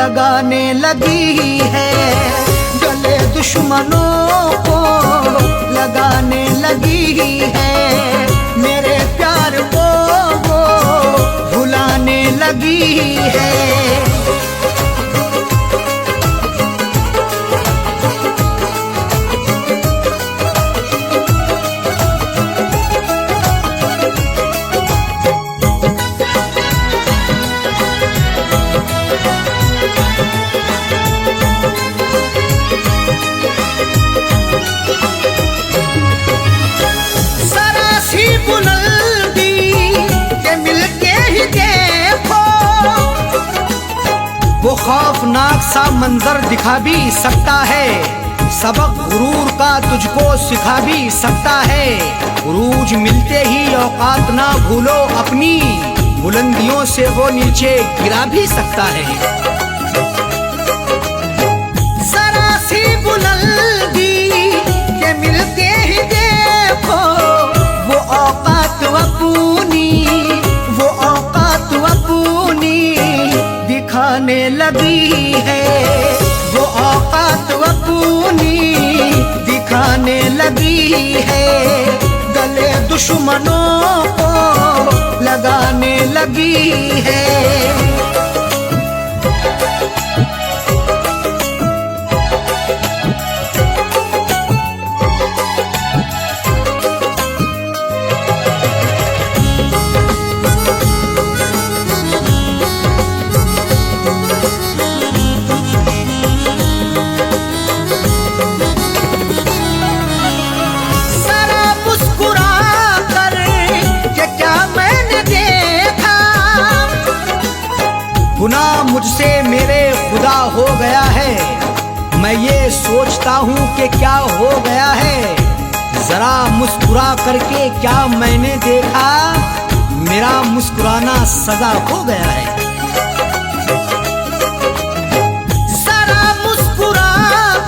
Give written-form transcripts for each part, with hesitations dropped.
लगाने लगी है, गले दुश्मनों को लगाने लगी है, मेरे प्यार को वो भुलाने लगी है। वो खौफनाक सा मंजर दिखा भी सकता है, सबक गुरूर का तुझको सिखा भी सकता है। उरूज मिलते ही औकात ना भूलो अपनी, बुलंदियों से वो नीचे गिरा भी सकता है। जरा सी बुलंदी के मिलते ही देखो, वो औकात अपनी, वो औकात अपनी दिखाने लगी है, वो औकात अपनी दिखाने लगी है, गले दुश्मनों को लगाने लगी है। गुनाह मुझसे मेरे खुदा हो गया है, मैं ये सोचता हूँ कि क्या हो गया है। जरा मुस्कुरा करके क्या मैंने देखा, मेरा मुस्कुराना सजा हो गया है। जरा मुस्कुरा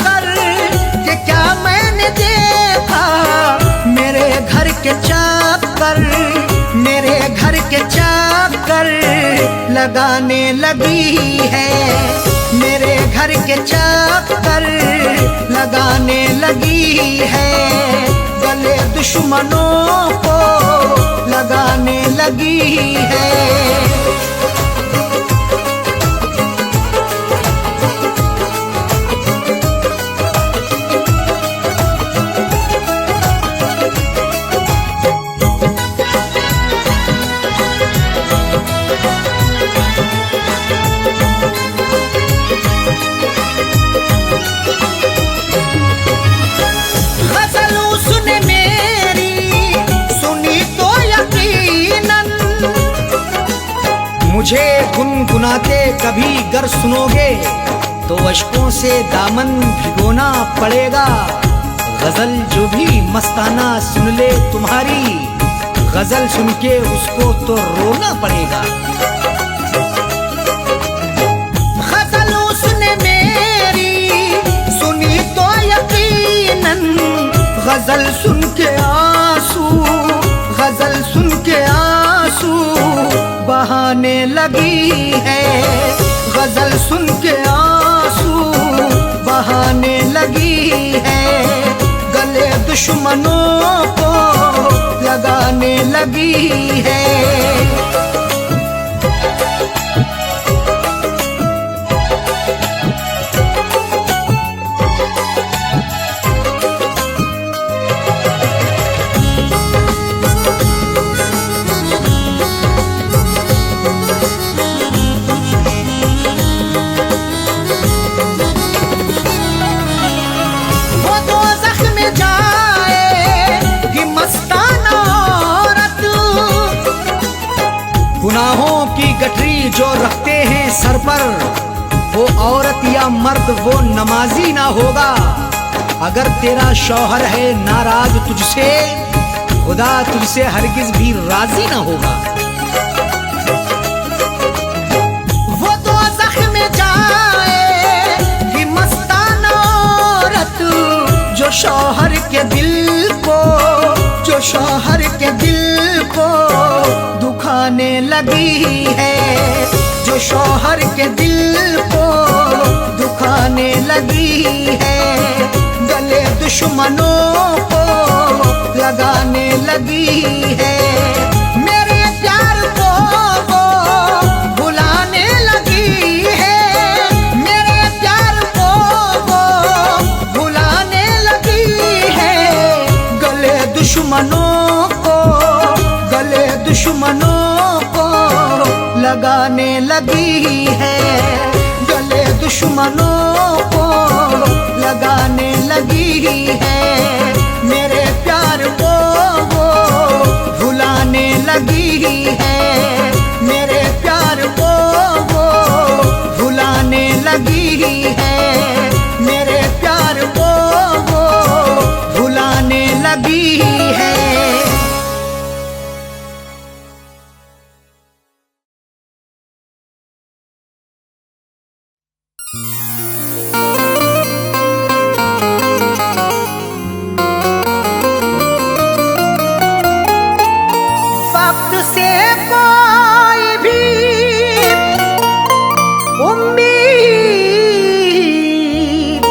कर के क्या मैंने देखा, मेरे घर के चक्कर, मेरे घर के चक्कर लगाने लगी है, मेरे घर के चक्कर लगाने लगी है, गले दुश्मनों को लगाने लगी है। मुझे गुनगुनाते कभी गर सुनोगे तो अश्कों से दामन भिगोना पड़ेगा। गजल जो भी मस्ताना सुन ले तुम्हारी, गजल सुन के उसको तो रोना पड़ेगा। गजल उसने मेरी सुनी तो यकीनन, गजल सुन के आंसू, गजल सुन के आंसू बहाने लगी है, गजल सुन के आंसू बहाने लगी है, गले दुश्मनों को लगाने लगी है। गुनाहों की गठरी जो रखते हैं सर पर, वो औरत या मर्द वो नमाजी ना होगा। अगर तेरा शौहर है नाराज तुझसे, खुदा तुझसे हरगिज भी राजी ना होगा। वो दोज़ख में जाएगी मस्ताना औरत, जो शौहर के दिल को, जो शौहर के दिल को दुखाने लगी है, जो शौहर के दिल को लगाने लगी है, गले दुश्मनों को लगाने लगी है। मेरे प्यार को वो भुलाने लगी है, मेरे प्यार को वो भुलाने लगी है। गले दुश्मनों को, गले दुश्मनों को लगाने लगी है, गले दुश्मनों को लगाने लगी है। मेरे प्यार को वो भुलाने लगी है, मेरे प्यार को वो भुलाने लगी है, मेरे प्यार को वो भुलाने लगी है। वक्त से कोई भी उम्मीद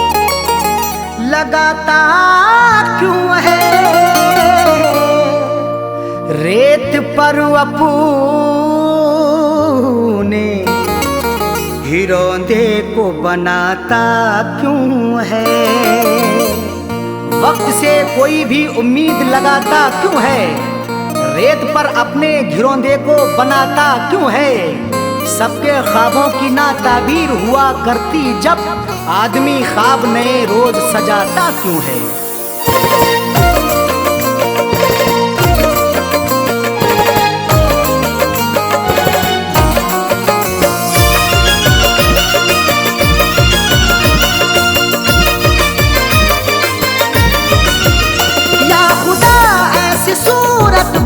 लगाता क्यों है, रेत पर अपने हिरोंदे को बनाता क्यों है। वक्त से कोई भी उम्मीद लगाता क्यों है, रेत पर अपने घिरौंदे को बनाता क्यों है। सबके ख्वाबों की ना ताबीर हुआ करती जब, आदमी ख्वाब नए रोज सजाता क्यों है।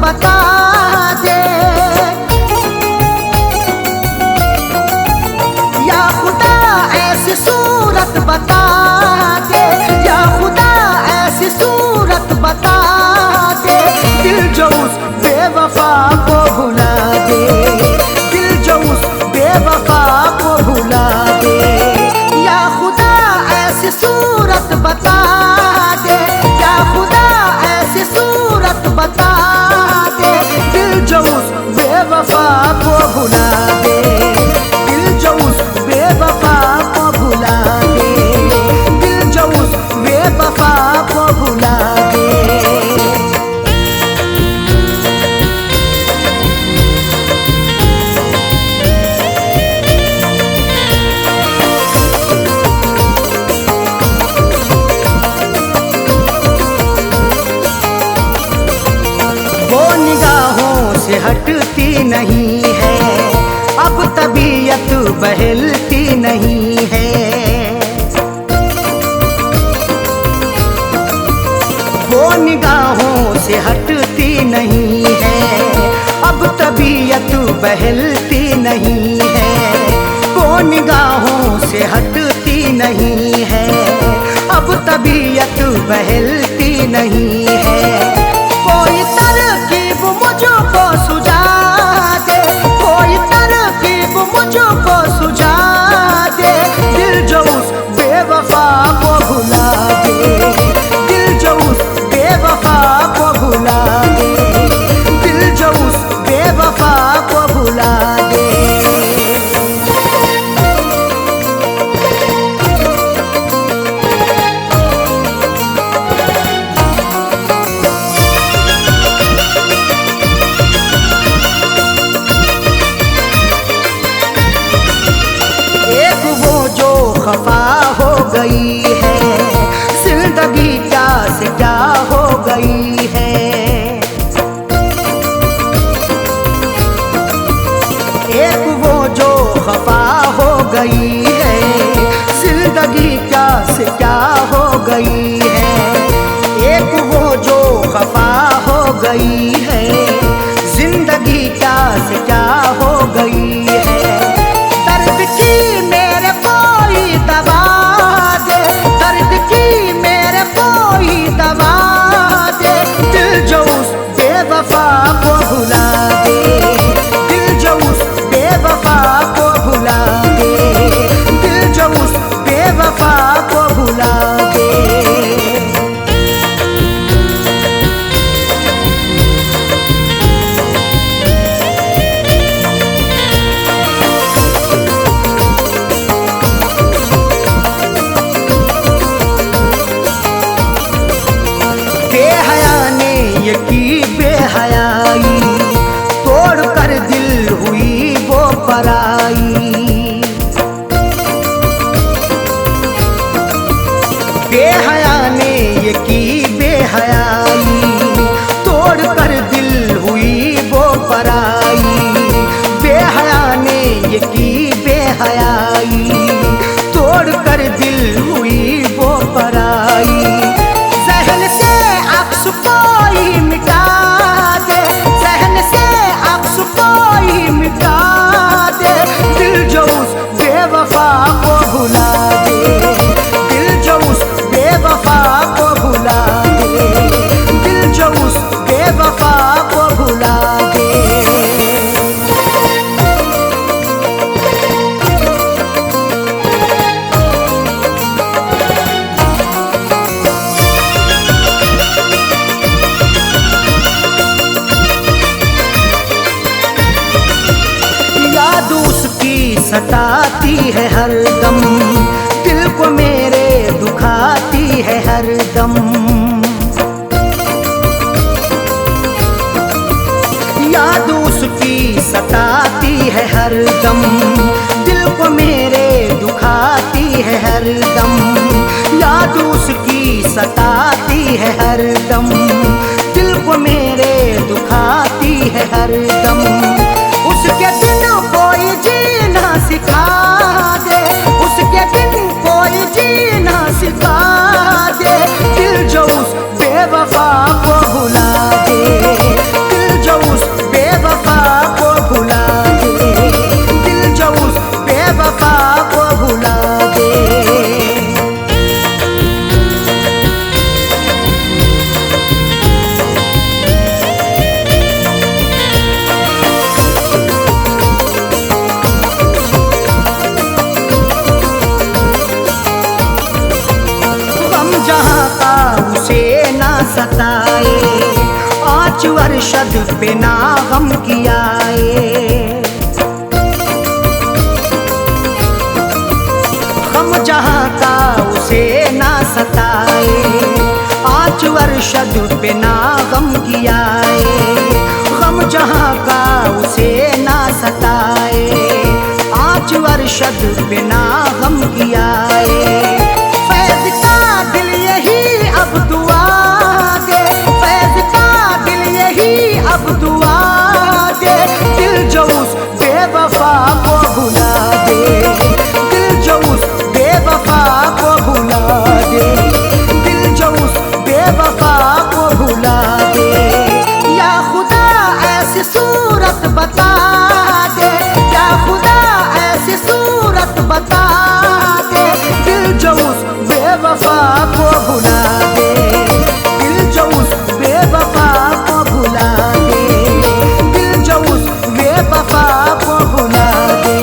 बता दे या खुदा ऐसी सूरत बता दे, या खुदा ऐसी सूरत बता दे। दिल जो उस बेवफा को भुला दे, दिल जो उस बेवफा को भुला दे। या खुदा ऐसी सूरत बता दे, या खुदा ऐसी सूरत बता दे। दिल जो उस बेवफा को भुला दे, दिल जो उस बेवफा को भुला दे, दिल जो उस बेवफा को भुला दे। हटती नहीं है, अब तबीयत बहलती नहीं है। वो निगाहों से हटती नहीं है, अब तबीयत बहलती नहीं है। वो निगाहों से हटती नहीं है, अब तबीयत बहलती नहीं है। कोई तरकीब मुझको सुझा दे, कोई तरकीब मुझको सुझा दे। दिल जो उस बेवफा को भुला दे, दिल जो उस बेवफा को भुला दे, दिल जो उस बेवफा को भुला दे। खफा हो गई है, जिंदगी क्या से क्या हो गई है। एक वो जो खफा हो गई है, जिंदगी क्या से क्या हो गई है। एक वो जो खफा हो गई है, जिंदगी क्या से क्या हो गई है। दर्द की मेरे कोई दवा दे, दर्द की मेरे कोई दवा दे। दिल जो उस बेवफा को भुला दे, दिल जो उस बेवफा को भुला दे, दिल जो उस बेवफा बेहया ने ये की बेहयाई, तोड़ कर दिल हुई वो पराई। बेहया ने ये की बेहयाई, तोड़ कर दिल हुई वो पराई। जहन से अक्स कोई मिटा दे, जहन से अक्स कोई मिटा दे, दिल जो उस बेवफा को भुला दे, दिल जो उस बेवफा को भुला दे, दिल जो उस बेवफा को भुला दे। याद उसकी सताती है हर दम, दिल को मेरे दुखाती है हर दम। याद उसकी सताती है हर दम, दिल को मेरे दुखाती है हर दम। याद उसकी सताती है हर दम, दिल को मेरे दुखाती है हर दम। उसके दिन कोई जीना सिखा दे, उसके दिन कोई जीना सिखा दे, दिल जो उस बेवफा को भुला दे, दिल जो उस बेवफा को भुला दे, दिल जो उस बेवफा को भुला दे। जहाँ का उसे ना सताए, 5 वर्षद पे ना गम कियाए। गम जहाँ का उसे ना सताए, 5 वर्षद पे ना गम कियाए। गम जहाँ का उसे ना सताए, 5 वर्षद पे ना गम कियाए। फैज़ का दिल यही अब दुआ दे, फैज़ का दिल यही अब दुआ दे, दिल जो उस बेवफा को भुला दे, दिल जो उस बेवफा को भुला दे, दिल जो उस बेवफा को भुला दे। या खुदा ऐसी सूरत बता दे, या खुदा ऐसी सूरत बता दे, दिल जो उस बेवफा को भुला दे, दिल जो उस बेवफा को भुला दे, दिल जो उस बेवफा को भुला दे।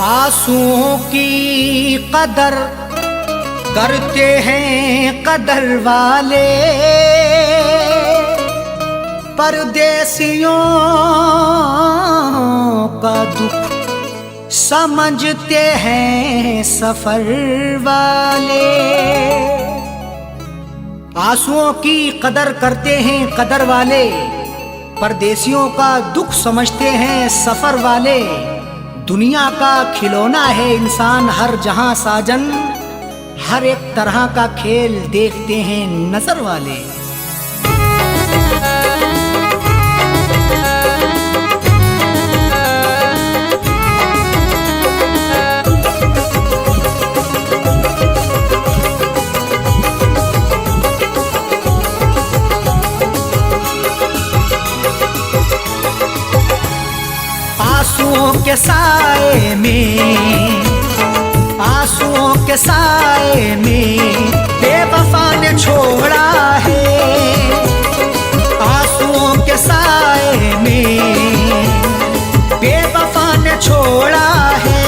आंसुओं की कदर करते हैं कदर वाले, परदेसियों का दुख समझते हैं सफर वाले। आंसुओं की कदर करते हैं कदर वाले, परदेसियों का दुख समझते हैं सफर वाले। दुनिया का खिलौना है इंसान हर जहां साजन, हर एक तरह का खेल देखते हैं नजर वाले। आंसुओं के साए में, आंसुओं के साए में बेवफा ने छोड़ा है। आंसुओं के साए में बेवफा ने छोड़ा है।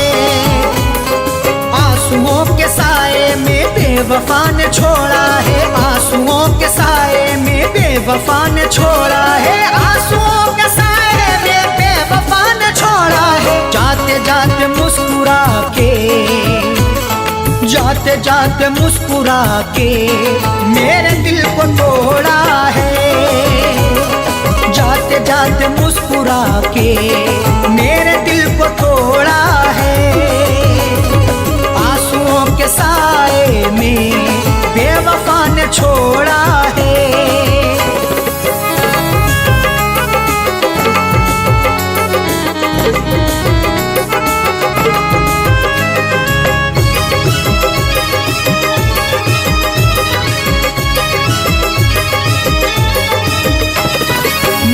आंसुओं के साए में बेवफा ने छोड़ा है। आंसुओं के साए में बेवफा ने छोड़ा है। आंसुओं के साए में बेवफा ने छोड़ा है। जाते जाते मुस्कुरा के जाते जाते मुस्कुरा के मेरे दिल को तोड़ा है, जाते जाते मुस्कुरा के मेरे दिल को तोड़ा है। आंसुओं के साए में बेवफा ने छोड़ा है।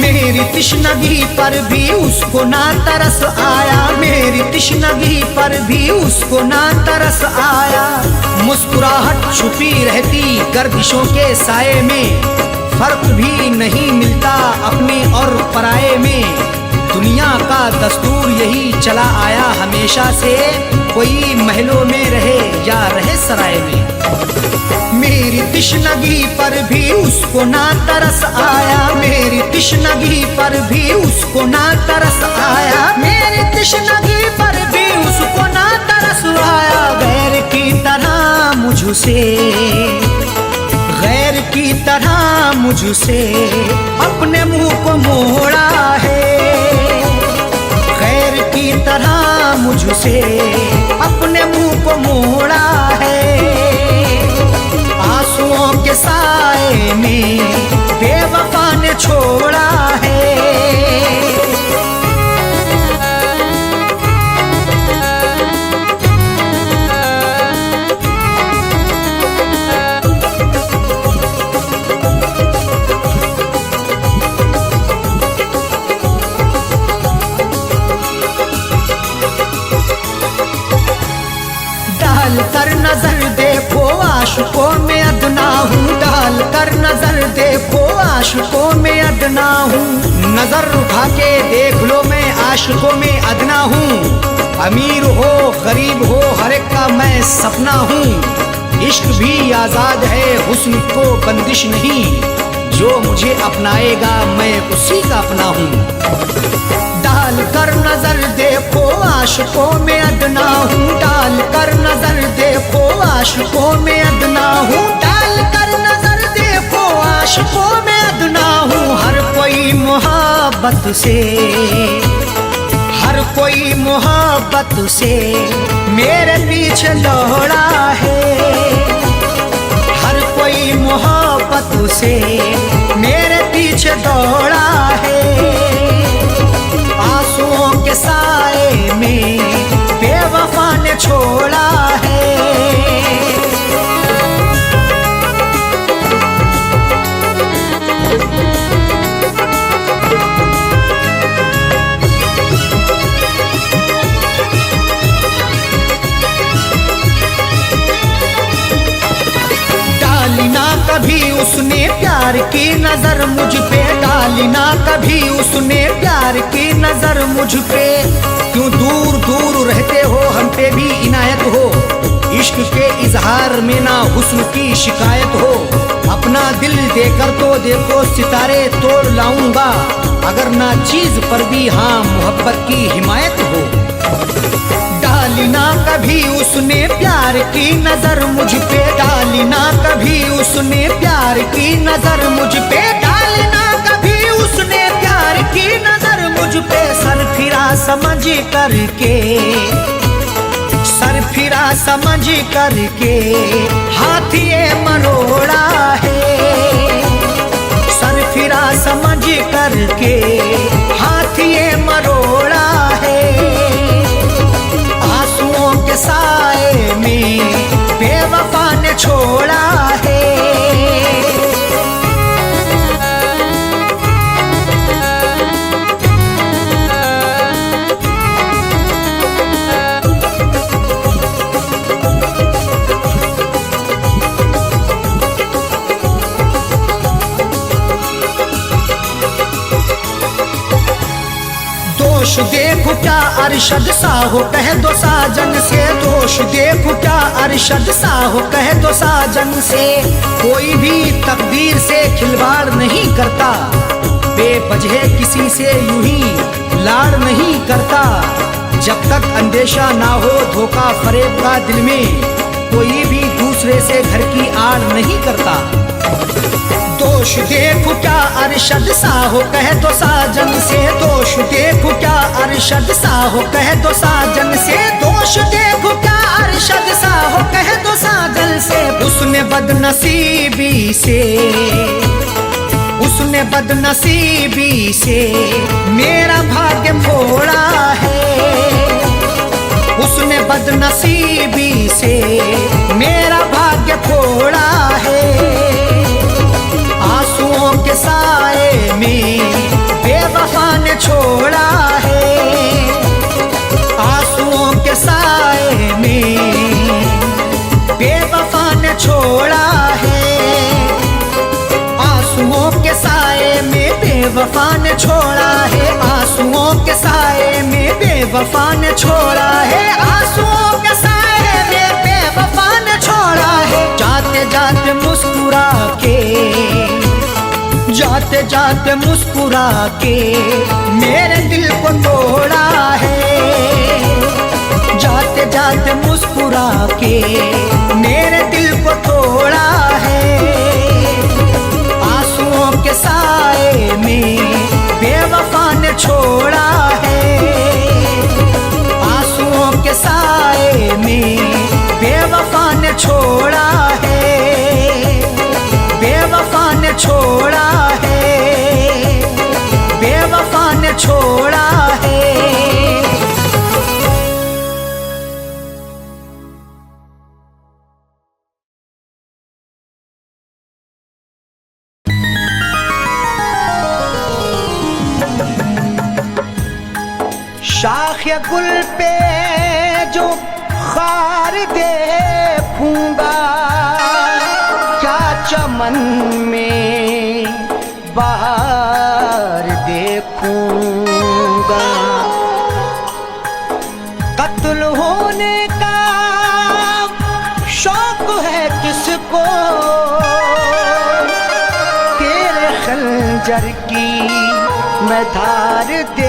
मेरी तिश्नगी पर भी उसको ना तरस आया, मेरी तिश्नगी पर भी उसको ना तरस आया। मुस्कुराहट छुपी रहती गर्दिशों के साए में, फर्क भी नहीं मिलता अपने और पराये में। दुनिया का दस्तूर यही चला आया हमेशा से, कोई महलों में रहे या रहे सराय में। मेरी तिश्नगी पर भी उसको ना तरस आया, मेरी तिश्नगी पर भी उसको ना तरस आया, मेरी तिश्नगी पर भी उसको ना तरस आया। गैर की तरह मुझसे, गैर की तरह मुझसे अपने मुंह को मोड़ा है, गैर की तरह मुझसे अपने मुंह को मोड़ा है। आंसुओं के साए में बेवफा ने छोड़ा है। डाल कर नजर देखो आशिकों में अदना हूँ, डाल कर नजर देखो आशिकों में अदना हूँ। नजर उठा के देख लो मैं आशिकों में अदना हूँ। अमीर हो गरीब हो हर एक का मैं सपना हूँ। इश्क भी आजाद है हुस्न को बंदिश नहीं, जो मुझे अपनाएगा मैं उसी का अपना हूँ। डाल कर नजर देखो आशिकों में अदना हूँ, डाल कर नजर देखो आशिकों में अदना हूँ, डाल कर नजर देखो आशिकों में अदना हूँ। हर कोई मोहब्बत से, हर कोई मोहब्बत से मेरे पीछे दौड़ा है, हर कोई मोहब्बत से मेरे पीछे दौड़ा है। आंसुओं के साए में बेवफा ने छोड़ा है। डाली ना कभी उसने प्यार की नजर मुझ पे, डाली ना कभी उसने प्यार की नजर मुझ पे। क्यों दूर दूर रहते हो हम पे भी इनायत हो, इश्क के इजहार में ना हुस्न की शिकायत हो। अपना दिल देकर तो देखो सितारे तोड़ लाऊंगा, अगर ना चीज पर भी हाँ मोहब्बत की हिमायत हो। डाली ना कभी उसने प्यार की नजर मुझ पे, डाली ना कभी उसने प्यार की नजर मुझ पे, डाली ना कभी उसने प्यार की नजर मुझ पे। सर फिरा समझ करके, सर फिरा समझ करके हाथ ये मरोड़ा है, सर फिरा समझ करके हाथ ये मरोड़ा है। आंसुओं के साए में बेवफा ने छोड़ा है। दोष देखो क्या अरशद सा हो कह दो साजन से, दोष देखो क्या अरशद सा हो कह दो साजन से। कोई भी तकदीर से खिलवाड़ नहीं करता, बेवजह किसी से यूं ही लाड़ नहीं करता। जब तक अंदेशा ना हो धोखा फरेब का दिल में, कोई भी दूसरे से घर की आड़ नहीं करता। दोष देखो क्या अरशद सा हो कह दो साजन से, दोष देखो क्या अरशद सा हो कह दो साजन से, दोष देखो क्या अरशद सा हो कह दो साजन से। उसने बदनसीबी से, उसने बदनसीबी से मेरा भाग्य मोड़ा है, उसने बदनसीबी से मेरा भाग्य फोड़ा है। आंसुओं के साए में बेवफा ने छोड़ा है, आंसुओं के साए में बेवफा ने छोड़ा है, आंसुओं के साए में बेवफा ने छोड़ा है, आंसुओं के साए में बेवफा ने छोड़ा है, आंसुओं के साए में बेवफा ने छोड़ा है। जाते जाते मुस्कुरा के, जाते जाते मुस्कुरा के मेरे दिल को तोड़ा है, जाते जाते मुस्कुरा के मेरे दिल को तोड़ा है। आंसुओं के साए में बेवफा ने छोड़ा है, आंसुओं के साए में बेवफा ने छोड़ा है, बेवफा ने छोड़ा है, बेवफा ने छोड़ा है। शाख गुल पे जो खार देखूंगा, क्या चमन में बहार देखूंगा। कत्ल होने का शौक है किसको, तेरे खंजर की मैं धार देखूंगा।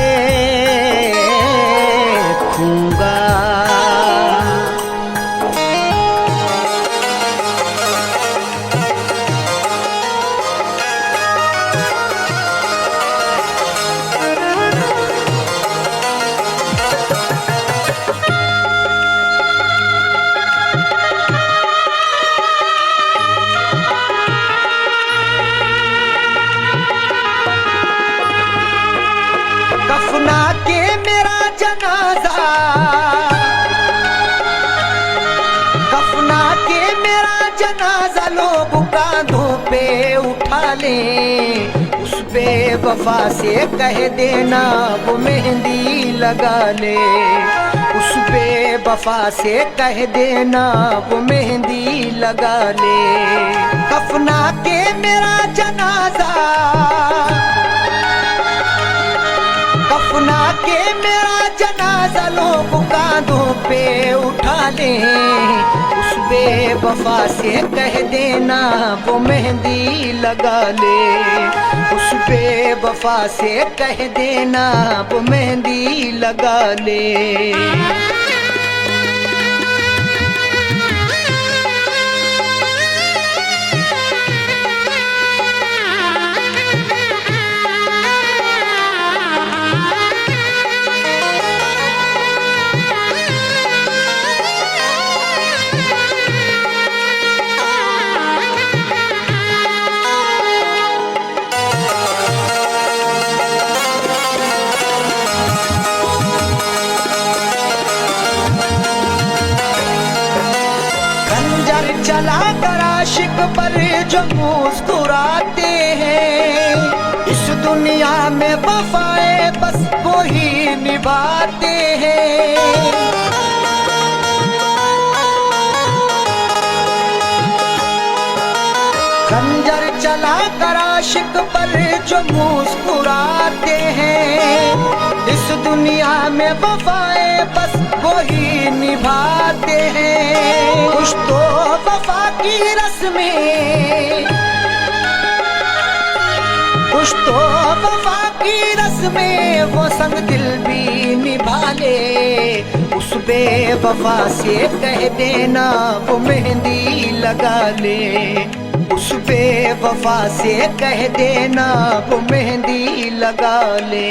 कफना के मेरा जनाजा, कफना के मेरा जनाजा लोग कांधों पे उठा ले, उस बेवफा से कह देना वो मेहंदी लगा ले, उस बेवफा से कह देना वो मेहंदी लगा ले। कफना के मेरा जनाजा, कफना के मेरा जनाजा लोग कांधों पे उठा ले, उस बेवफा से कह देना वो मेहंदी लगा ले, उस बेवफा से कह देना वो मेहंदी लगा ले। चला कर आशिक पर जो मुस्कुराते हैं, इस दुनिया में वफाएं बस वो ही निभाते हैं। खंजर चला कर आशिक पर जो मुस्कुराते हैं, इस दुनिया में वफाएं बस वो ही निभाते हैं। कुछ तो वफा की रस्में, कुछ तो वफा की रस्में वो संग दिल भी निभा ले। उस बेवफा से कह देना वो मेहंदी लगा ले। उस बेवफा से कह देना वो मेहंदी लगा ले।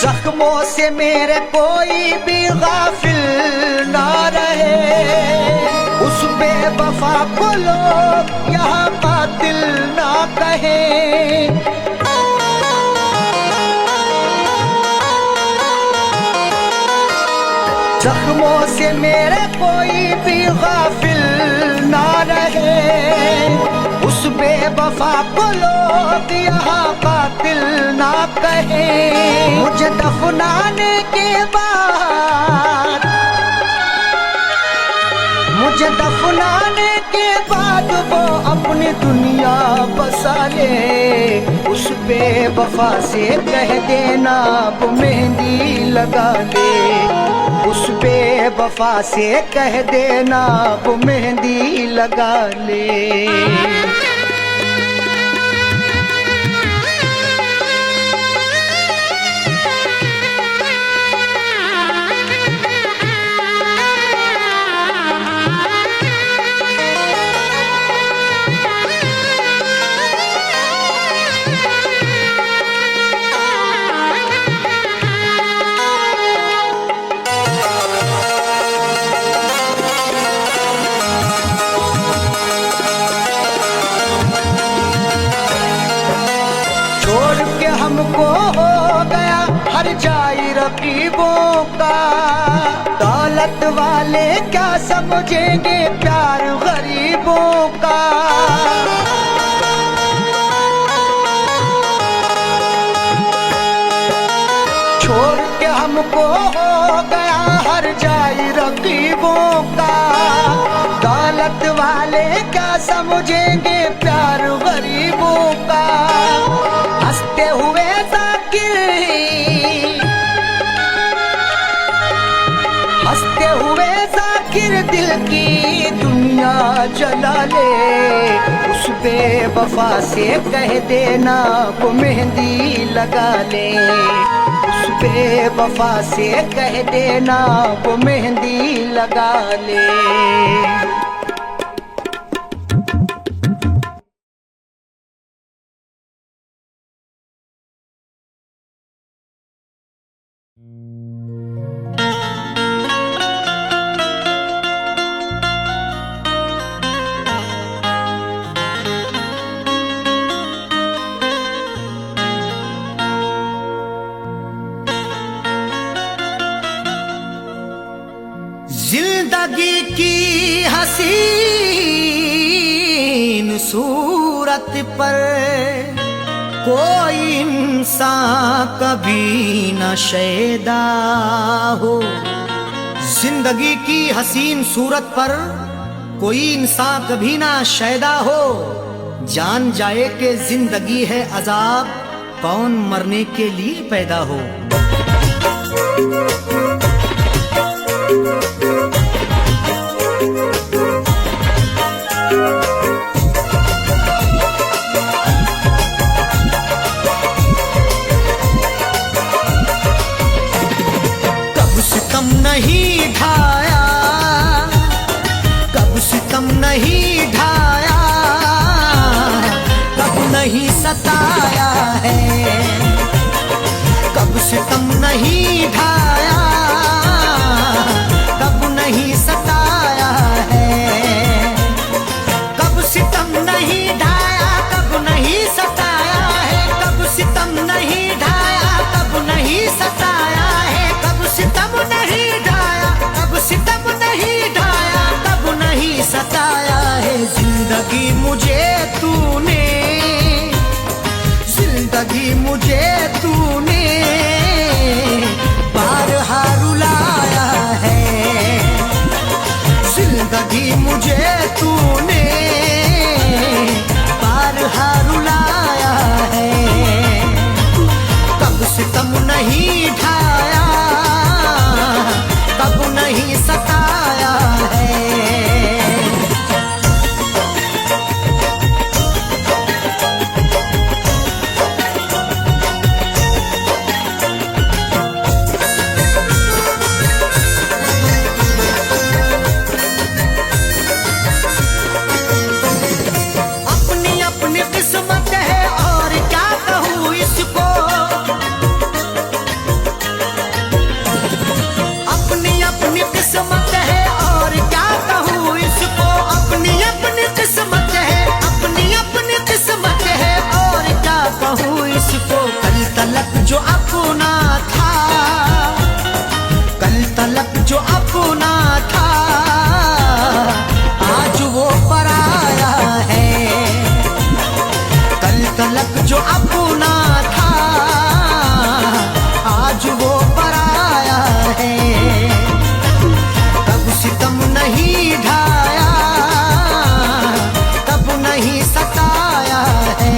जख्मों से मेरे कोई भी गाफिल ना रहे। उस बेवफा को लोग यहाँ कातिल ना कहें। जख्मों से मेरे कोई भी गाफिल ना रहे। उस बेवफा को लोग यहाँ कातिल ना कहें। मुझे दफनाने के बाद, मुझे दफनाने के बाद वो अपनी दुनिया बसा ले। उस बेवफा से कह देना वो मेहंदी लगा ले। उस बेवफा से कह देना वो मेहंदी लगा ले। हमको हो गया हर जाई रकीबों का। दौलत वाले क्या समझेंगे प्यार गरीबों का। छोड़ के हमको हो गया हर जाई रकीबों का। दौलत वाले क्या समझेंगे प्यार गरीबों का। हंसते हुए जाकिर, हंसते हुए जाकिर दिल की दुनिया जला ले। उस बेवफा से कह देना वो मेहंदी लगा ले। उस बेवफा से कह देना वो मेहंदी लगा ले। जिंदगी की हसीन सूरत पर कोई इंसान कभी न शैदा हो। जिंदगी की हसीन सूरत पर कोई इंसान कभी ना शैदा हो। जान जाए कि जिंदगी है अजाब, कौन मरने के लिए पैदा हो। नहीं ढाया, कब सितम नहीं ढाया, कब नहीं सताया है। कब सितम नहीं ढाया, कब नहीं सताया है। कब सितम नहीं ढाया, कब नहीं सताया है। कब सितम नहीं ढाया, कब नहीं सताया है। कब सितम नहीं ढाया, कब सितम नहीं ढाया, कब नहीं सताया है। जिंदगी मुझे तूने, जिंदगी मुझे तूने बारहा भी मुझे तूने बारहा रुलाया है। कब सितम नहीं ढाया, कब नहीं सताया है। अपनी अपनी किस्मत है और क्या कहूँ इसको, अपनी अपनी किस्मत है और क्या कहूँ इसको। अपनी अपनी किस्मत है, अपनी अपनी किस्मत है और क्या कहूँ इसको। कल तलक जो अपना था, कल तलक जो अपना था, आज वो पराया है। कल तलक जो अपना था, आज वो पराया है। कब सितम नहीं ढाया, कब नहीं सताया है।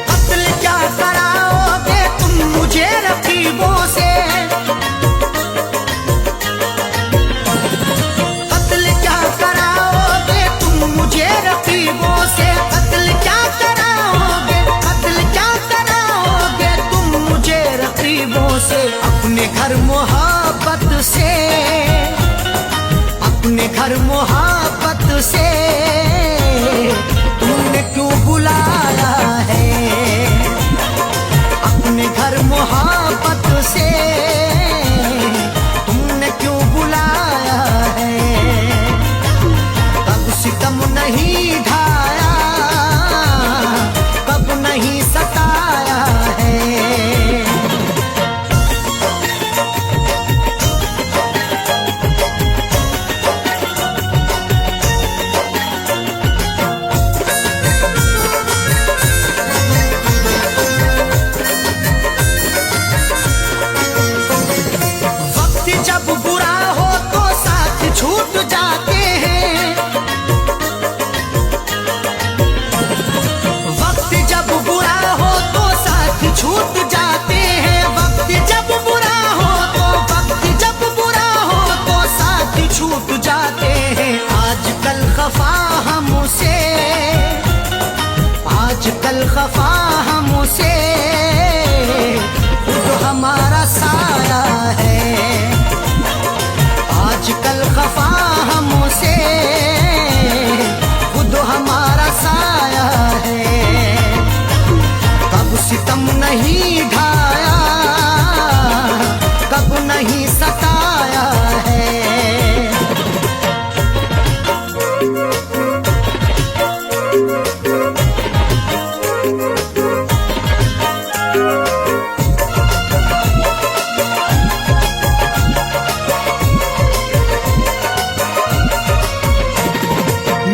कत्ल क्या कराओगे तुम मुझे रकीबों से, कत्ल क्या कराओगे तुम मुझे रकीबों से। कत्ल क्या कराओगे, कत्ल क्या कराओगे तुम मुझे रकीबों से। अपने घर मोहब्बत से, अपने घर मोहब्बत से तुमने क्यों बुलाया है। अपने घर मोहब्बत से तुमने क्यों बुलाया है। कब सितम नहीं ढाया, कब नहीं सताया है। वक्त जब बुरा हो तो साथ छूट जाते हैं, वक्त जब बुरा हो तो साथ छूट जाते हैं। वक्त जब बुरा हो तो, वक्त जब बुरा हो तो साथ छूट जाते हैं। आजकल खफा हमसे, आजकल खफा हमसे खुद हमारा साया है। आजकल खफा हमसे खुद हमारा साया है। कब सितम नहीं ढाया, कब नहीं सताया है।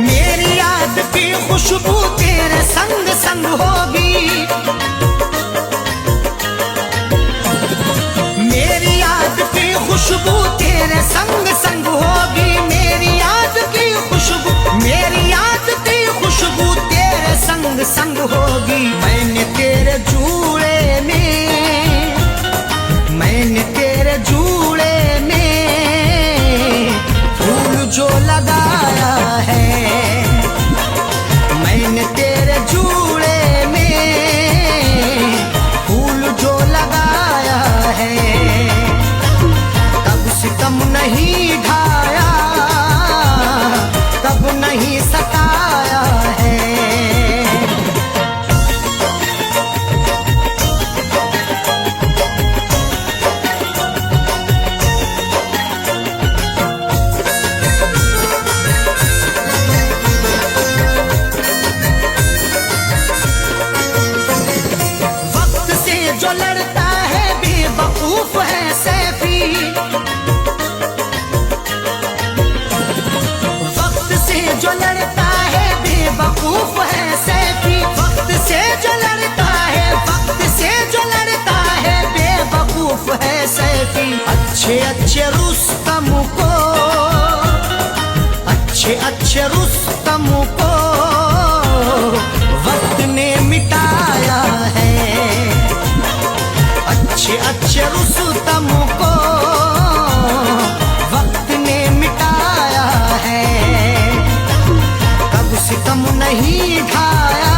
मेरी याद की खुशबू तेरे संग संग होगी, मेरी याद की खुशबू तेरे संग संग होगी। मेरी याद की खुशबू, मेरी याद की खुशबू तेरे संग संग होगी। मैंने तेरे जूड़े में, मैंने तेरे जूड़े में फूल जो लगाया है। मैंने अच्छे रुस्तम को वक्त ने मिटाया है, अच्छे अच्छे रुस्तम को वक्त ने मिटाया है। कब सितम नहीं ढाया,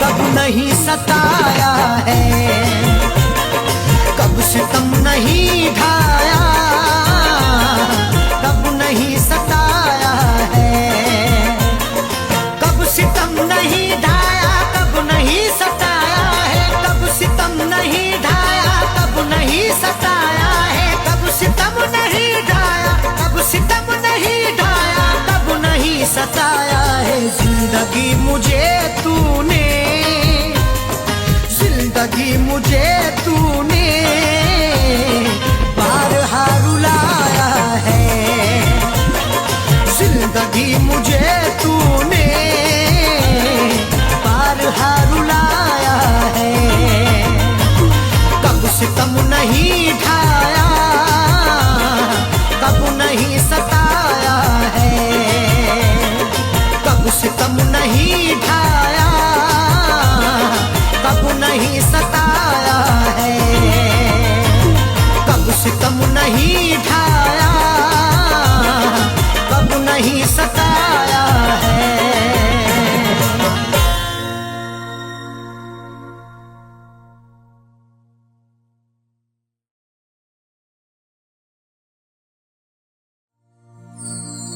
कब नहीं सताया है, कब सितम नहीं ढाया, कब नहीं सताया है। कब सितम नहीं ढाया, कब नहीं सताया है, कब सितम नहीं ढाया, कब नहीं सताया है, कब सितम नहीं ढाया, कब सितम नहीं ढाया, कब नहीं सताया है। जिंदगी मुझे तूने, जिंदगी मुझे तूने बारहा रुलाया है, जिंदगी मुझे तूने बारहा रुलाया है। कब सितम नहीं ढाया, कब नहीं सताया है, कब सितम नहीं ढाया, कब नहीं सताया है, कब सितम नहीं ढाया, कब नहीं सताया है।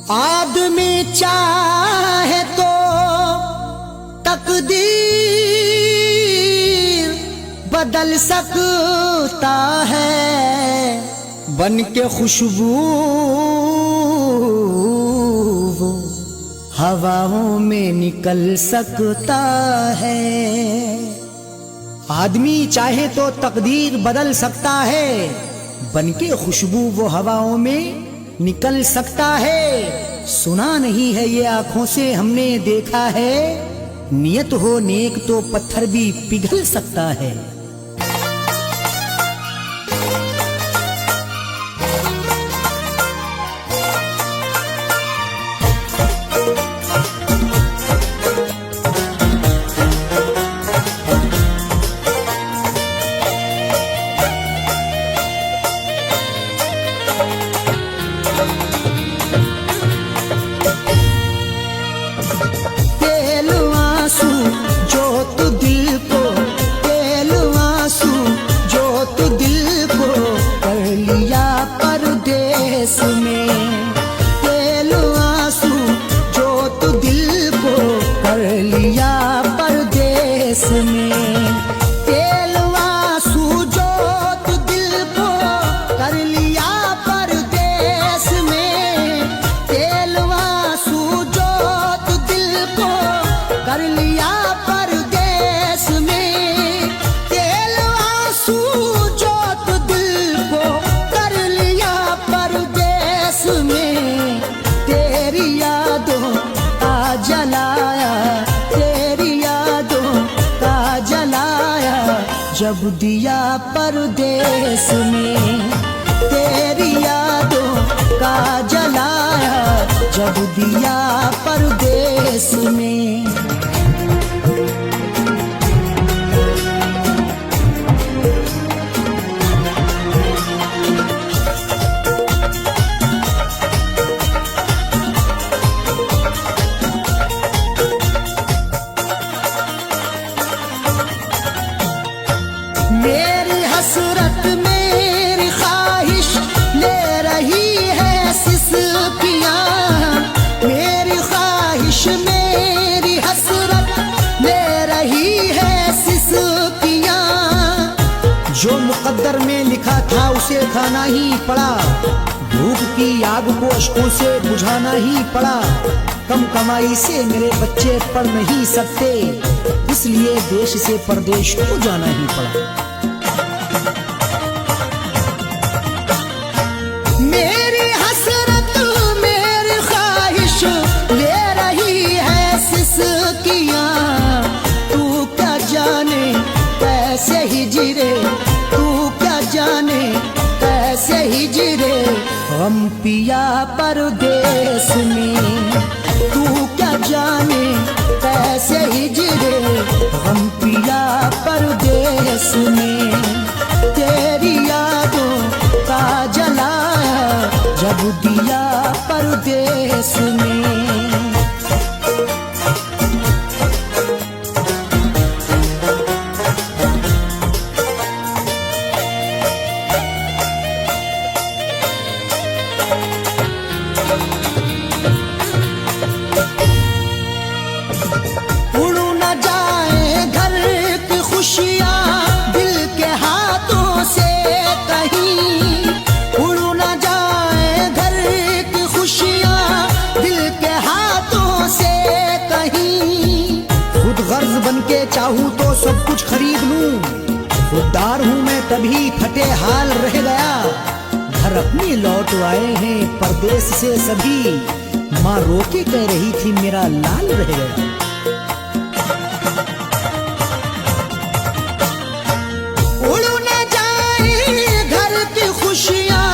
आदमी चाहे तो तकदीर बदल सकता है, बन के खुशबू वो हवाओं में निकल सकता है। आदमी चाहे तो तकदीर बदल सकता है, बन के खुशबू वो हवाओं में निकल सकता है। सुना नहीं है ये आंखों से हमने देखा है, नियत हो नेक तो पत्थर भी पिघल सकता है। जब दिया परदेस में, तेरी यादों का जलाया जब दिया परदेस में। मेरी हसरत मेरी ख्वाहिश ले रही है सिसकियां, मेरी ख्वाहिश मेरी हसरत ले रही है सिसकियां। जो मुकद्दर में लिखा था उसे खाना ही पड़ा, भूख की आग को अश्कों से बुझाना ही पड़ा। कम कमाई से मेरे बच्चे पढ़ नहीं सकते, इसलिए देश से परदेश को जाना ही पड़ा। मेरी हसरत मेरी ख्वाहिश ले रही है सिसकियां, तू क्या जाने कैसे हिजरे, तू क्या जाने कैसे हिजरे। हम पिया परदेस में, तू क्या जाने कैसे हिजरे हम पिया परदेस में। तेरी यादों का जलाया जब दिया परदेस में। बनके चाहूं तो सब कुछ खरीद लूं, खुददार हूं मैं तभी फटे हाल रह गया। घर अपने लौट आए हैं परदेस से सभी, माँ रोके कह रही थी मेरा लाल रह गया। उड़ न जाए घर की खुशियां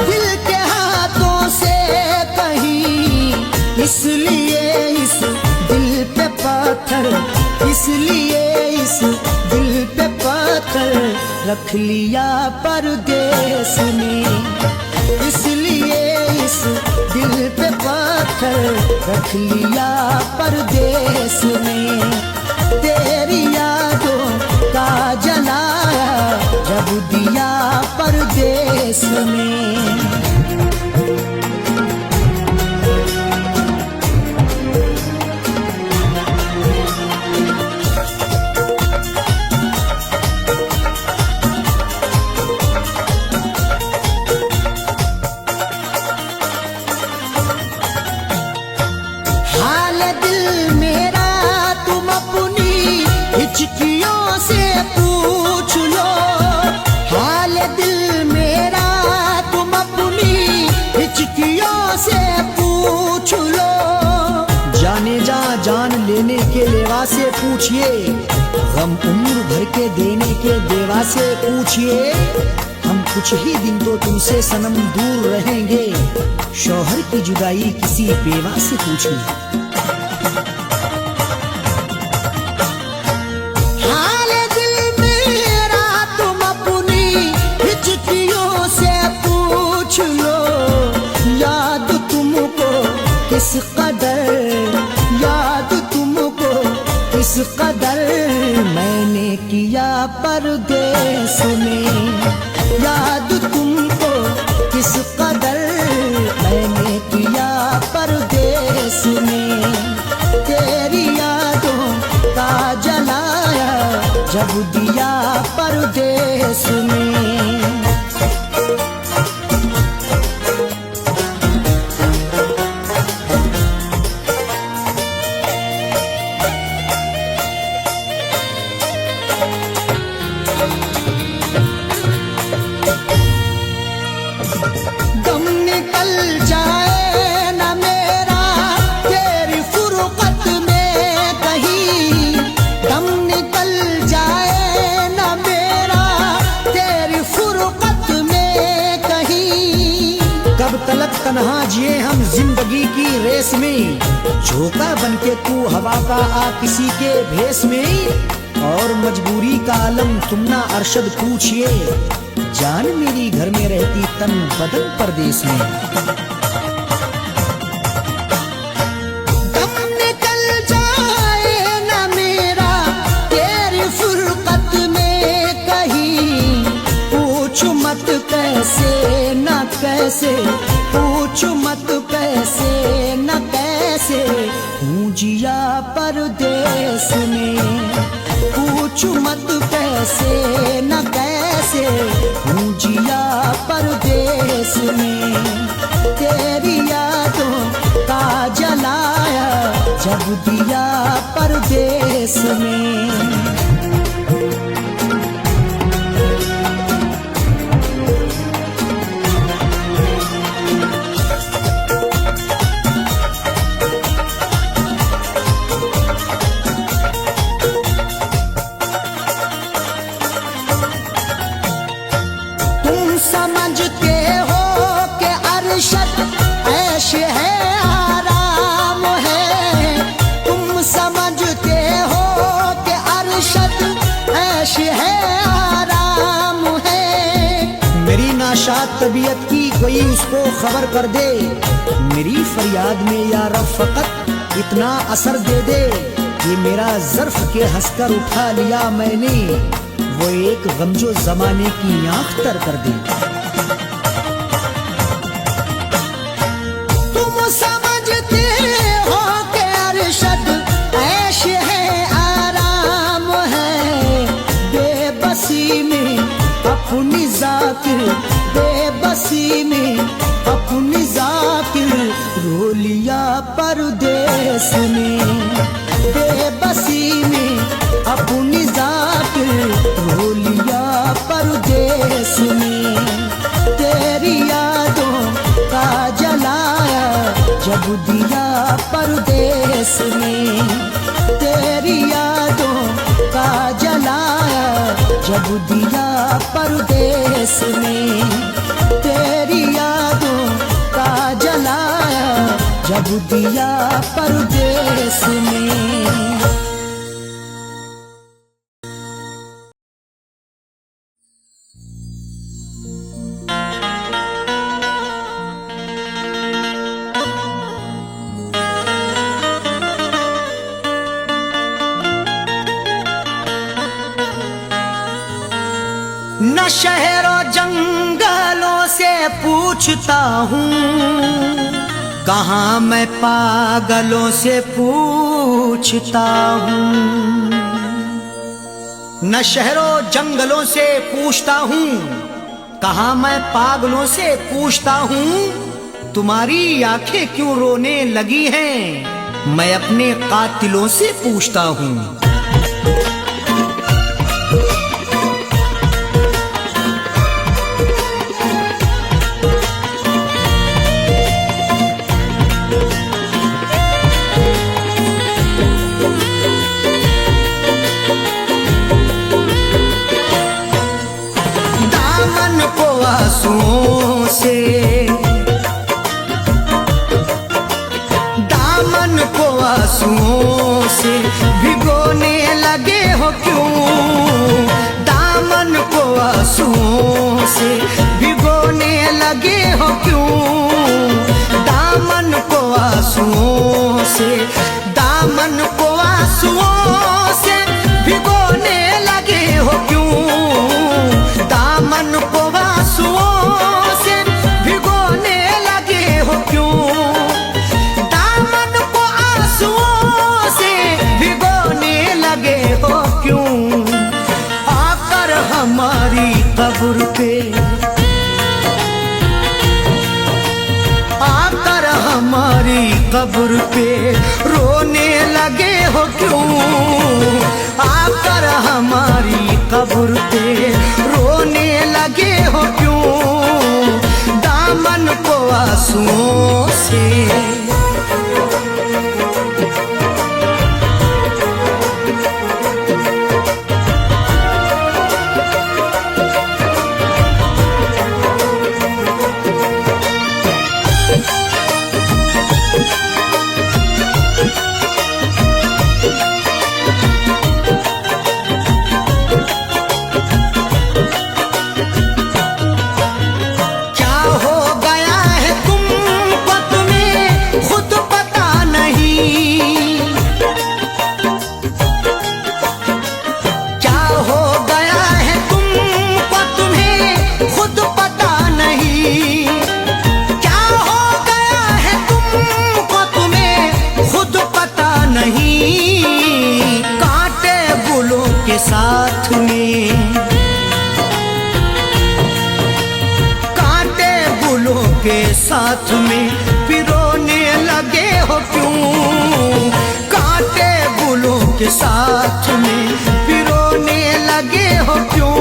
दिल के हाथों से कहीं, इसलिए इस दिल पे पत्थर, इसलिए इस दिल पे पत्थर रख लिया परदेस में। इसलिए इस दिल पे पत्थर रख लिया परदेस में। तेरी यादों का जलाया जब दिया परदेस में। हिचकियों से पूछ लो हाल दिल मेरा, तुम अपनी हिचकियों से पूछ लो। जाने जा जान लेने के लेवा से पूछिए, गम उम्र भर के देने के देवा से पूछिए। हम कुछ ही दिन तो तुमसे सनम दूर रहेंगे, शौहर की जुदाई किसी बेवा से पूछिए। किस कदर याद तुमको, किस कदर मैंने किया परदेस में। याद तुमको किस कदर मैंने किया परदेस में। तेरी यादों का जलाया जब दिया परदेस में। दम निकल जाए न मेरा तेरी फुरकत में कहीं, दम निकल जाए न मेरा तेरी फुरकत में कहीं। कब तलक तन्हा जिए हम जिंदगी की रेस में, झोंका बनके तू हवा का आ किसी के भेस में। और मजबूरी का आलम तुम ना अरशद पूछिए, जान मेरी घर में रहती तन बदन परदेस में। दम निकल जाए न मेरा तेरी फुरकत में कहीं, पूछ मत कैसे न कैसे, पूछ मत कैसे न कैसे हूँ जिया परदेस में। पूछ मत कैसे न कैसे हूँ जिया परदेस में। तेरी यादों का जलाया जब दिया परदेस में। समझते हो कि अरशद नशात तबीयत की कोई उसको खबर कर दे, मेरी फरियाद में या रब फकत इतना असर दे दे, ये मेरा ज़र्फ के हंसकर उठा लिया मैंने, वो एक गमजो जमाने की आंख तर कर दे। तुम समझते हो कि अरशद ऐश है, आराम है, बेबसी में अपनी जाकिर, बेबसी में अपनी जाकिर रो लिया परदेस में, बेबसी में अपनी जाकिर रो लिया परदेस में। तेरी यादों का जलाया जब दिया परदेस में, तेरी यादों का जलाया जब दिया परदेस में, तेरी यादों का जलाया जब दिया परदेस में। न शहरों जंगलों से पूछता हूँ, कहाँ मैं पागलों से पूछता हूँ। न शहरों जंगलों से पूछता हूँ, कहाँ मैं पागलों से पूछता हूँ। तुम्हारी आंखें क्यों रोने लगी हैं, मैं अपने कातिलों से पूछता हूँ। आंसुओं से दामन को आंसुओं से भिगोने लगे हो क्यों, दामन को आंसुओं से भिगोने लगे हो क्यों, दामन को आंसुओं से, दामन को आंसुओं से भिगोने लगे हो क्यों, दामन को आंसुओं से भिगोने लगे हो क्यों, दामन को आंसुओं से भिगोने लगे हो क्यों। आकर हमारी कब्र पे, आकर हमारी कब्र पे रोने लगे हो क्यों, आकर हमारी कब्र पे रोने लगे हो क्यों, दामन को आंसुओं से। साथ में कांटे गुलों के साथ में पिरोने लगे हो क्यों, कांटे गुलों के साथ में पिरोने लगे हो क्यों,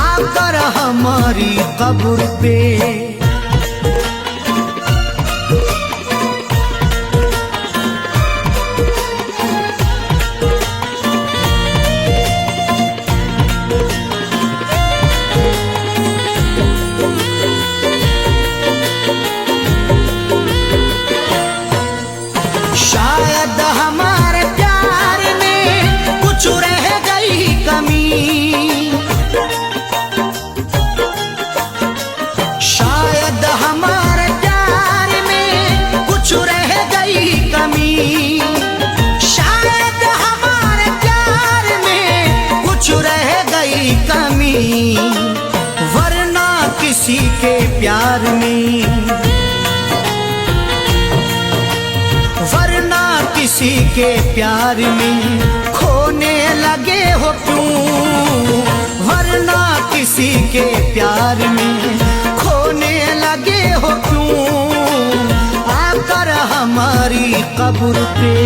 आकर हमारी कब्र पे। शायद हमारे प्यार में कुछ रह गई कमी, किसी के प्यार में खोने लगे हो क्यों, वरना किसी के प्यार में खोने लगे हो क्यों, आकर हमारी कब्र पे।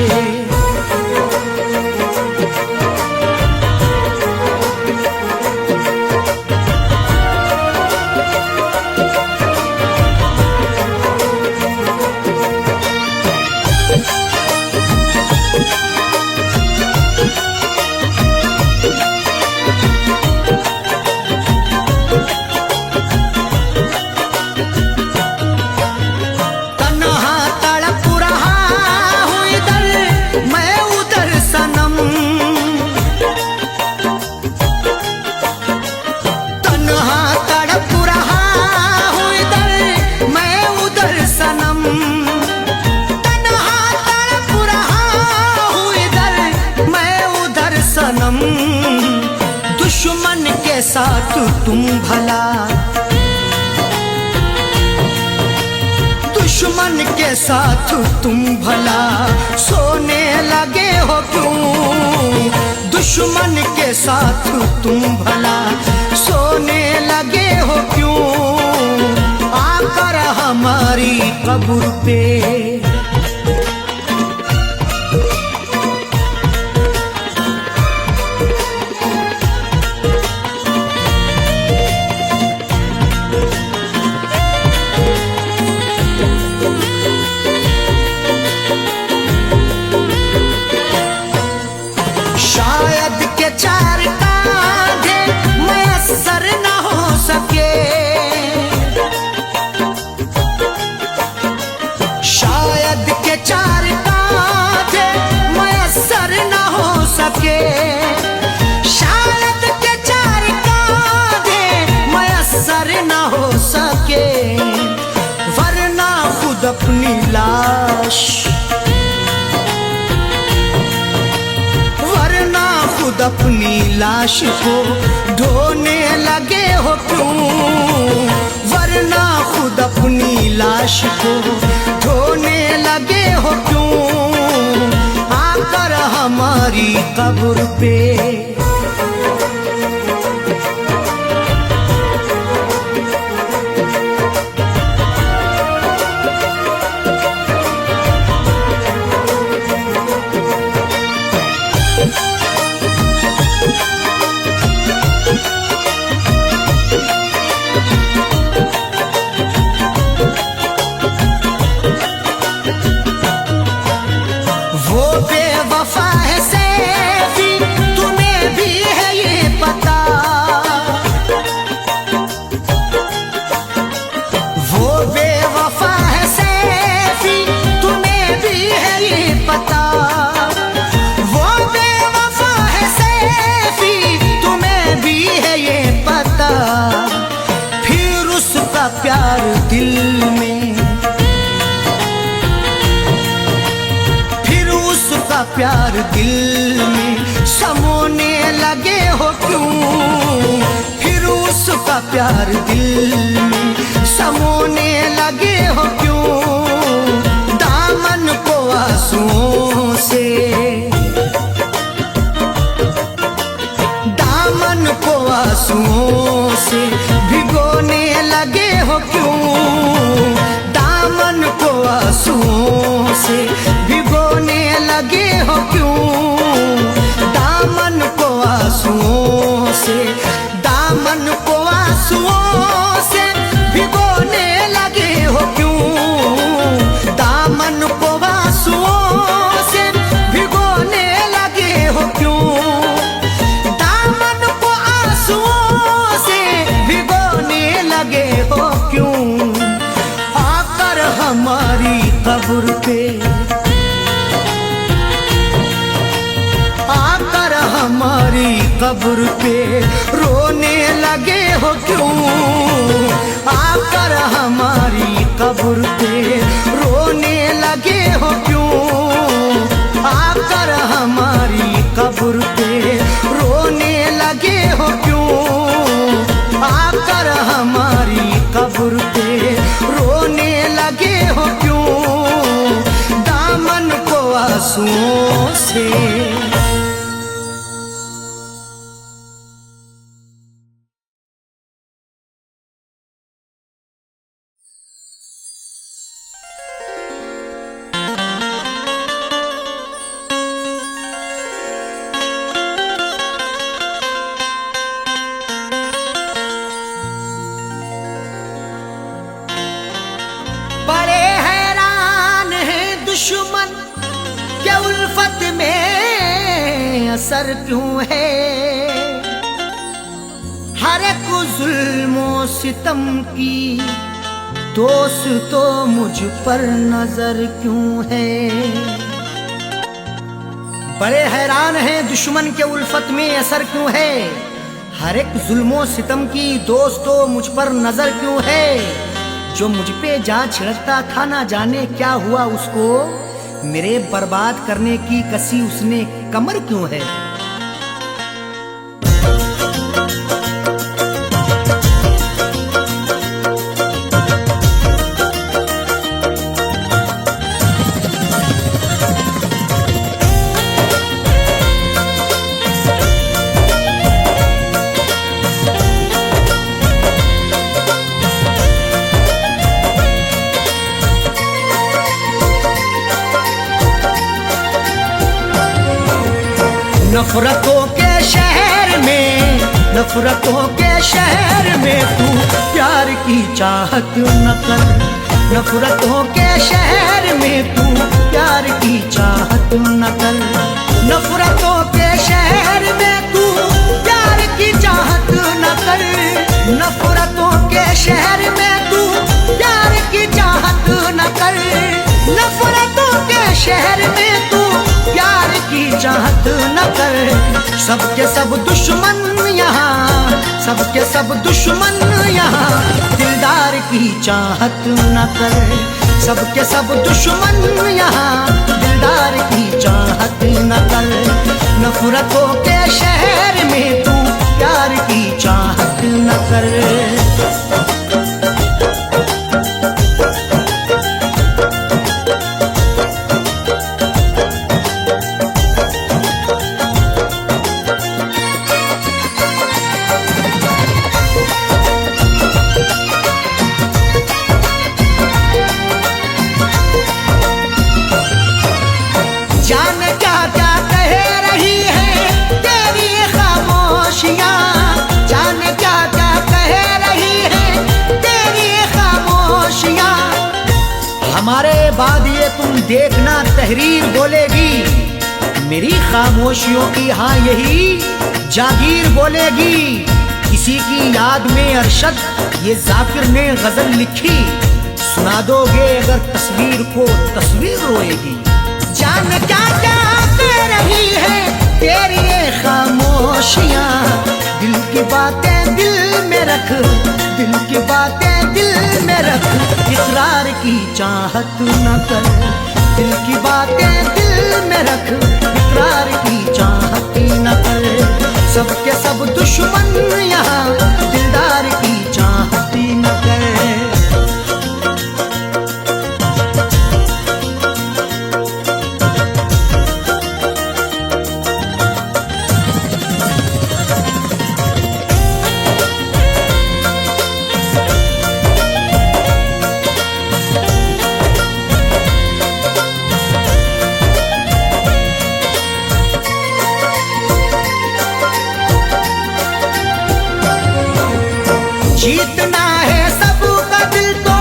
दुश्मन के साथ तुम भला, दुश्मन के साथ तुम भला सोने लगे हो क्यों, दुश्मन के साथ तुम भला सोने लगे हो क्यों, आकर हमारी कब्र पे। शायद के चार कांधे मयस्सर न हो सके, शायद के चार कांधे मयस्सर न हो सके, शायद के चार कांधे मयस्सर न हो सके, वरना खुद अपनी लाश, खुद अपनी लाश को ढोने लगे हो क्यों, वरना खुद अपनी लाश को ढोने लगे हो क्यों, आकर हमारी कब्र पे। वो बेवफा है सैफी, तुम्हें भी है ये पता, वो बेवफा है सैफी, तुम्हें भी है ये पता, वो बेवफा है सैफी, तुम्हें भी है ये पता, फिर उसका प्यार दिल में, प्यार दिल में समोने लगे हो क्यों, फिर उसका प्यार दिल में समोने लगे हो क्यों, दामन को आंसुओं से, दामन को आंसुओं से भिगोने लगे हो क्यों, दामन को आंसुओं से भिगोने लगे हो क्यों, दामन को आंसुओं से, दामन को आंसुओं से भिगोने लगे हो क्यों, दामन को आंसुओं से भिगोने लगे हो क्यों, दामन को आंसुओं से भिगोने लगे हो क्यों, आकर हमारी कब्र पे, आकर हमारी कब्र पे रोने लगे हो क्यों, आकर हमारी कब्र पे रोने लगे हो क्यों, आकर हमारी कब्र पे रोने लगे हो क्यों, आकर हमारी कब्र पे रोने लगे हो क्यों, दामन को आंसुओं से। बड़े हैरान हैं दुश्मन के उल्फत में असर क्यों है, हर एक जुल्मो सितम की दोस्त तो मुझ पर नजर क्यों है। बड़े हैरान हैं दुश्मन के उल्फत में असर क्यों है, हर एक जुल्मो सितम की दोस्त तो मुझ पर नजर क्यों है। जो मुझ पे जा छिड़कता था ना जाने क्या हुआ उसको, मेरे बर्बाद करने की कसी उसने कमर क्यों है। नफरतों के शहर में, नफरतों के शहर में तू प्यार की चाहत न कर। नफरतों के शहर में तू प्यार की चाहत न कर। नफरतों के शहर में तू प्यार की चाहत न कर। नफरतों के शहर में तू प्यार की चाहत न कर। नफरतों के शहर में तू प्यार की चाहत न कर। सबके सब दुश्मन यहाँ, सबके सब दुश्मन यहाँ दिलदार की चाहत न कर। सबके सब दुश्मन यहाँ दिलदार की चाहत न कर। नफरतों के शहर में तू प्यार की चाहत न कर। जाने क्या क्या कह रही है तेरी खामोशियाँ, जाने क्या क्या कह रही है तेरी खामोशियाँ। हमारे बाद ये तुम देखना तहरीर बोलेगी, मेरी खामोशियों की हाँ यही जागीर बोलेगी। किसी की याद में अरशद ये जाकिर ने गजल लिखी, सुना दोगे अगर तस्वीर को तस्वीर रोएगी। जान क्या क्या कह रही है तेरी ये खामोशियाँ, दिल की बातें दिल में रख, दिल की बातें दिल में रख। इकरार की चाहत न कर, दिल की बातें दिल में रख। इकरार की चाहत न कर। सबके सब दुश्मन यहाँ दिलदार की चाहत न कर। जीतना है सबका दिल तो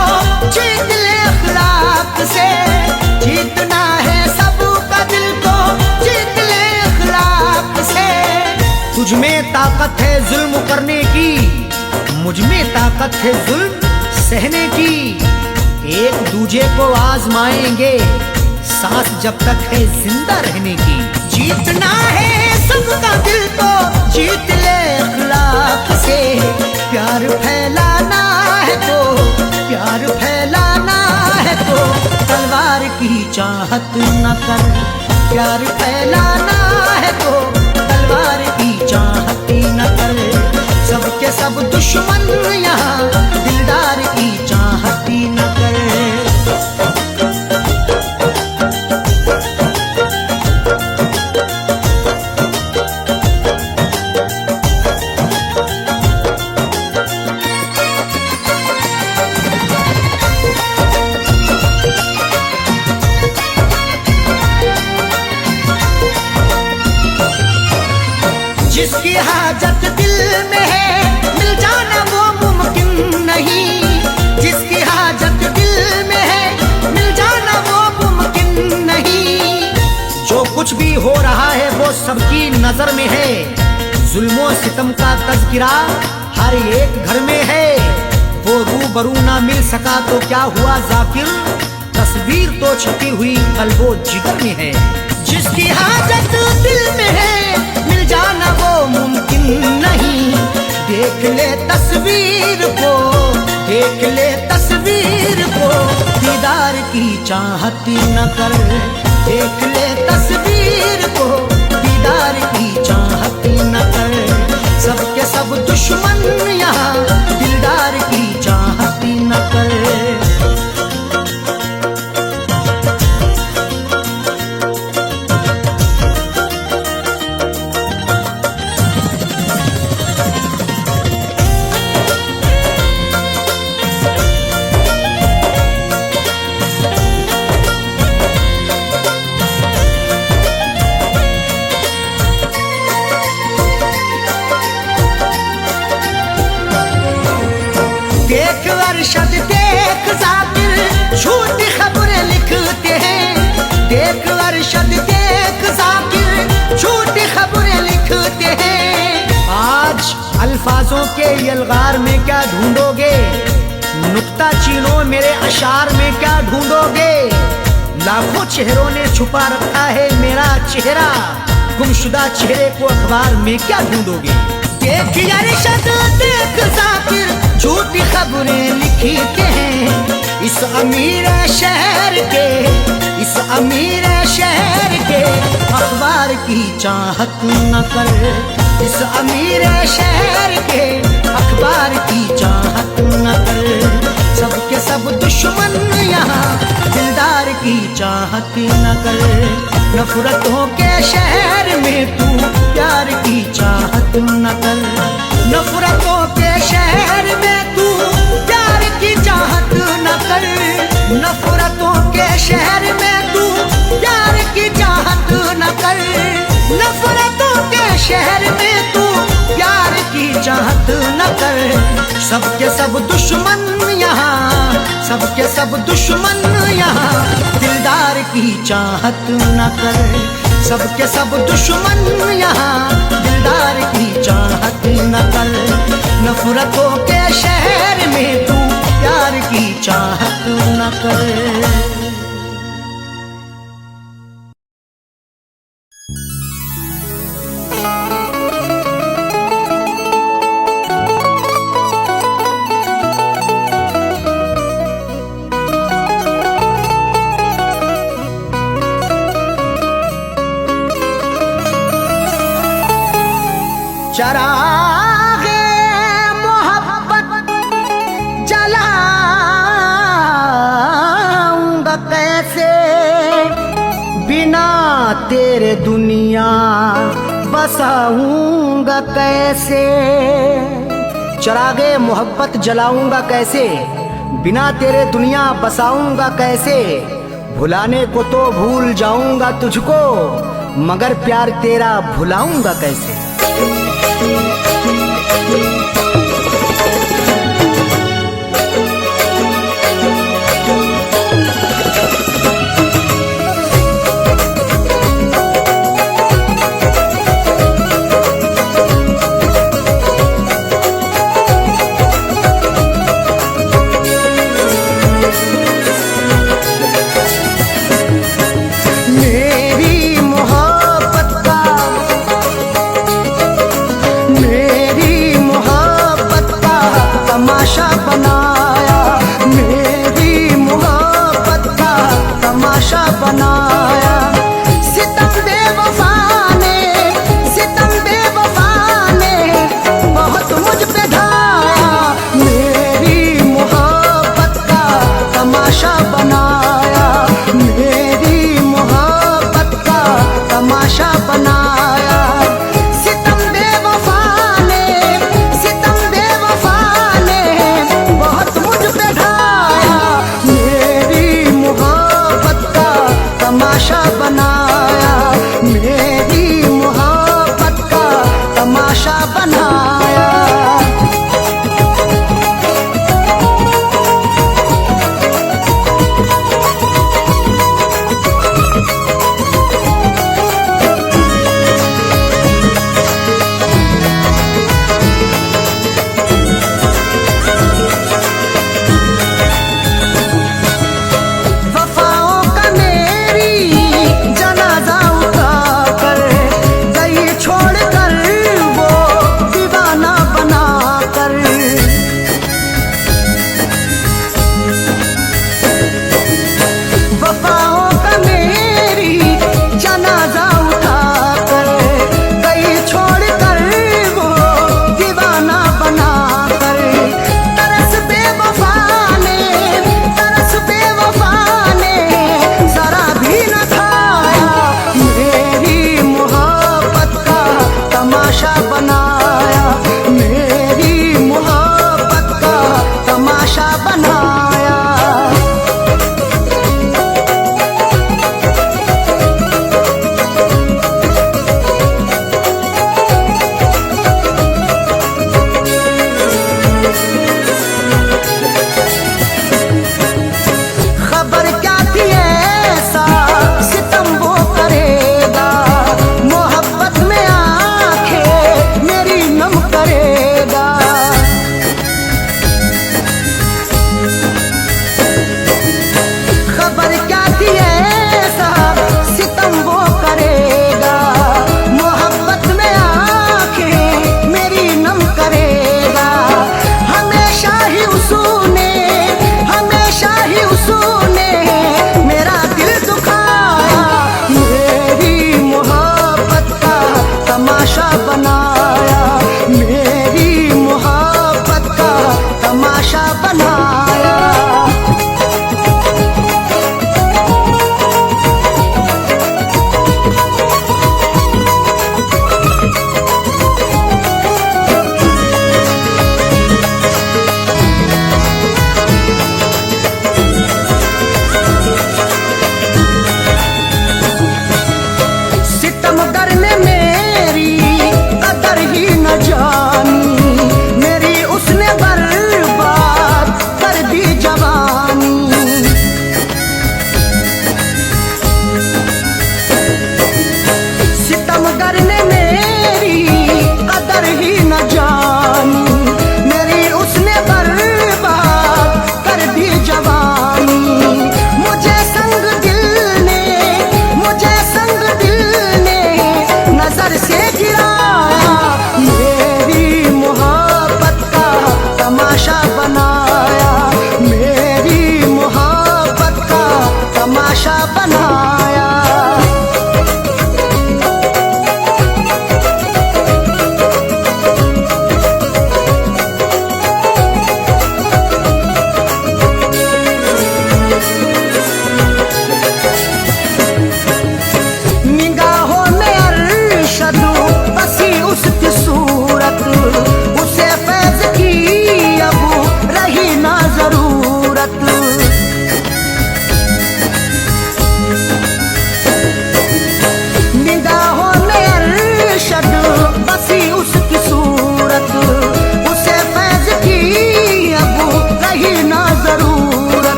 जीत ले अखलाक से। जीतना है सबका दिल तो जीत ले अखलाक से। तुझ में ताकत है जुल्म करने की, मुझ में ताकत है जुल्म सहने की। एक दूजे को आजमाएंगे सांस जब तक है जिंदा रहने की। जीतना है सबका दिल तो जीत ले अखलाक से। प्यार फैलाना है तो, प्यार फैलाना है तो तलवार की चाहत न कर। प्यार फैलाना है तो तलवार की चाहत न कर। सबके सब दुश्मन यहाँ दिलदार की चाहत न कर। कुछ भी हो रहा है वो सबकी नजर में है। जुल्मों सितम का तज़किरा हर एक घर में है। वो रूबरू ना मिल सका तो क्या हुआ जाकिर, तस्वीर तो छपी हुई कल्बो जिगर में है। जिसकी हाजत दिल में है मिल जाना वो मुमकिन नहीं। देख ले तस्वीर को, देख ले तस्वीर को, दीदार की चाहत न कर। देख ले तस्वीर को, दीदार की चाहत न कर। सबके सब दुश्मन यहाँ दिलदार की चाहत न कर। देख अरशद देख जाकिर झूठी खबरें लिखते हैं। देख अरशद देख जाकिर झूठी खबरें लिखते हैं। आज अल्फाजों के यलगार में क्या ढूंढोगे, नुक्ता चीनो मेरे अशार में क्या ढूंढोगे। लाखों चेहरों ने छुपा रखा है मेरा चेहरा, गुमशुदा चेहरे को अखबार में क्या ढूंढोगे। देख अरशद देख जाकिर झूठी खबरें लिखते हैं। इस अमीर शहर के, इस अमीर शहर के अखबार की चाहत न कर। इस अमीर शहर के अखबार की चाहत न कर। सबके सब दुश्मन यहाँ दिलदार की चाहत न कर। नफरतों के शहर में तू प्यार की चाहत न कर। नफरतों के शहर में तू प्यार की चाहत न कर। नफरतों के शहर में तू प्यार की चाहत न कर। नफरतों के शहर में तू प्यार की चाहत न कर। सबके सब दुश्मन यहाँ, सबके सब दुश्मन यहाँ दिलदार की चाहत न कर। सबके सब दुश्मन यहाँ दिलदार की चाहत न कर। नफरतों के शहर में तू प्यार की चाहत न कर। चरागे मोहब्बत जलाऊंगा कैसे, बिना तेरे दुनिया बसाऊंगा कैसे। चरागे मोहब्बत जलाऊंगा कैसे, बिना तेरे दुनिया बसाऊंगा कैसे। भुलाने को तो भूल जाऊंगा तुझको, मगर प्यार तेरा भुलाऊंगा कैसे।